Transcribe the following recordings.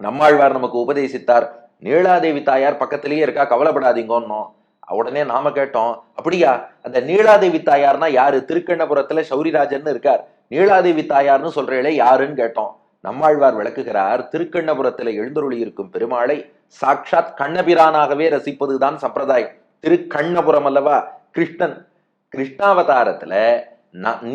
நம்மாழ்வார் நமக்கு உபதேசித்தார். நீலாதேவி தாயார் பக்கத்திலேயே இருக்கா, கவலைப்படாதீங்கன்னோ. உடனே நாம கேட்டோம், அப்படியா? அந்த நீலாதேவி தாயார்னா யாரு? திருக்கண்ணபுரத்துல சௌரிராஜன் இருக்கார், நீலாதேவி தாயார்னு சொல்றீங்களே யாருன்னு கேட்டோம். நம்மாழ்வார் விளக்குகிறார், திருக்கண்ணபுரத்துல எழுந்தருளி இருக்கும் பெருமாளை சாட்சாத் கண்ணபிரானாகவே ரசிப்பதுதான் சம்பிரதாயம். திருக்கண்ணபுரம் அல்லவா கிருஷ்ணன். கிருஷ்ணாவதாரத்துல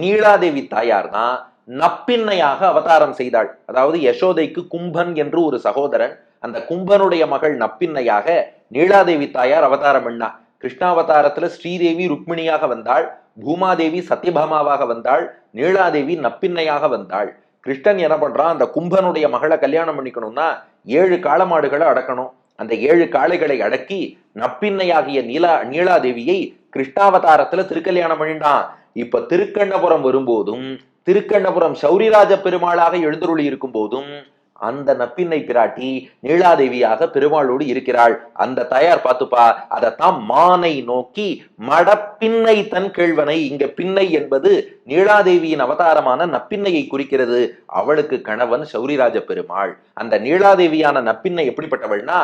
நீலாதேவி தாயார் தான் நப்பின்னையாக அவதாரம் செய்தாள். அதாவது யசோதைக்கு கும்பன் என்று ஒரு சகோதரன், அந்த கும்பனுடைய மகள் நப்பின்னையாக நீலாதேவி தாயார் அவதாரம் பண்ணா. கிருஷ்ணாவதாரத்துல ஸ்ரீதேவி ருக்மிணியாக வந்தாள், பூமாதேவி சத்யபாமாவாக வந்தாள், நீலாதேவி நப்பின்னையாக வந்தாள். கிருஷ்ணன் என்ன பண்றான், அந்த கும்பனுடைய மகளை கல்யாணம் பண்ணிக்கணும்னா 7 காளமாடுகளை அடக்கணும். அந்த 7 காளைகளை அடக்கி நப்பின்னையாகிய நீலாதேவியை கிருஷ்ணாவதாரத்துல திருக்கல்யாணம் பண்ணிட்டான். இப்ப திருக்கண்ணபுரம் வரும்போதும், திருக்கண்ணபுரம் சௌரிராஜ பெருமாளாக எழுந்தருளி இருக்கும் போதும் அந்த நப்பின்னை பிராட்டி நீலாதேவியாக பெருமாளோடு இருக்கிறாள். அந்த தாயார் பார்த்துப்பா, அதத்தான் மானை நோக்கி மடப்பின்னை தன் கேழ்வனை. இங்க பின்னை என்பது நீலாதேவியின் அவதாரமான நப்பின்னையை குறிக்கிறது. அவளுக்கு கணவன் சௌரிராஜ பெருமாள். அந்த நீலாதேவியான நப்பின்னை எப்படிப்பட்டவள்னா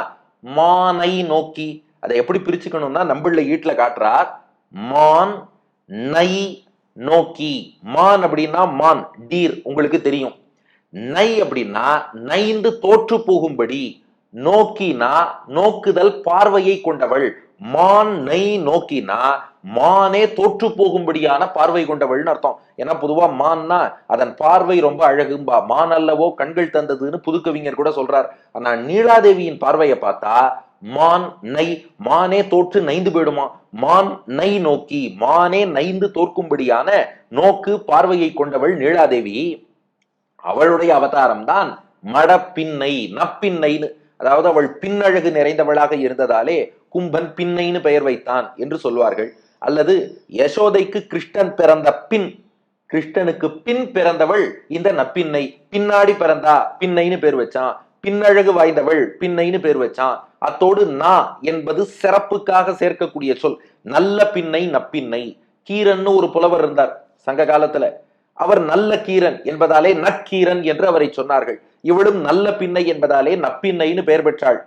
மானை நோக்கி. அதை எப்படி பிரிச்சுக்கணும்னா நம்மள ஈட்டுல காட்டுறார், மான் நை நோக்கி. மான் அப்படின்னா மான் டீர், உங்களுக்கு தெரியும். நை அப்படின்னா நைந்து தோற்று போகும்படி, நோக்கினா நோக்குதல் பார்வையை கொண்டவள். மான் நை நோக்கினா மானே தோற்று போகும்படியான பார்வை கொண்டவள்னு அர்த்தம். ஏன்னா பொதுவா மான்னா அதன் பார்வை ரொம்ப அழகும்பா, மான் அல்லவோ கண்கள் தந்ததுன்னு புதுக்கவிஞர் கூட சொல்றார். ஆனா நீலாதேவியின் பார்வையை பார்த்தா மான் நை, மானே தோற்று நைந்து போயிடுமா. மான் நை நோக்கி, மானே நைந்து தோற்கும்படியான நோக்கு பார்வையை கொண்டவள் நீலாதேவி. அவளுடைய அவதாரம் தான் மடப்பின்னை, நப்பின்னைன்னு. அதாவது அவள் பின்னழகு நிறைந்தவளாக இருந்ததாலே கும்பன் பின்னைன்னு பெயர் வைத்தான் என்று சொல்வார்கள். அல்லது யசோதைக்கு கிருஷ்ணன் பிறந்த பின், கிருஷ்ணனுக்கு பின் பிறந்தவள் இந்த நப்பின்னை. பின்னாடி பிறந்தா பின்னைன்னு பேர் வச்சான். பின்னழகு வாய்ந்தவள் பின்னைன்னு பேர் வச்சான். அத்தோடு நா என்பது சிறப்புக்காக சேர்க்கக்கூடிய சொல். நல்ல பின்னை நப்பின்னை. கீரன்னு ஒரு புலவர் இருந்தார் சங்க காலத்துல. அவர் நல்ல கீரன் என்பதாலே நக்கீரன் என்று அவரை சொன்னார்கள். இவளும் நல்ல பின்னை என்பதாலே நப்பின்னைன்னு பெயர் பெற்றாள்.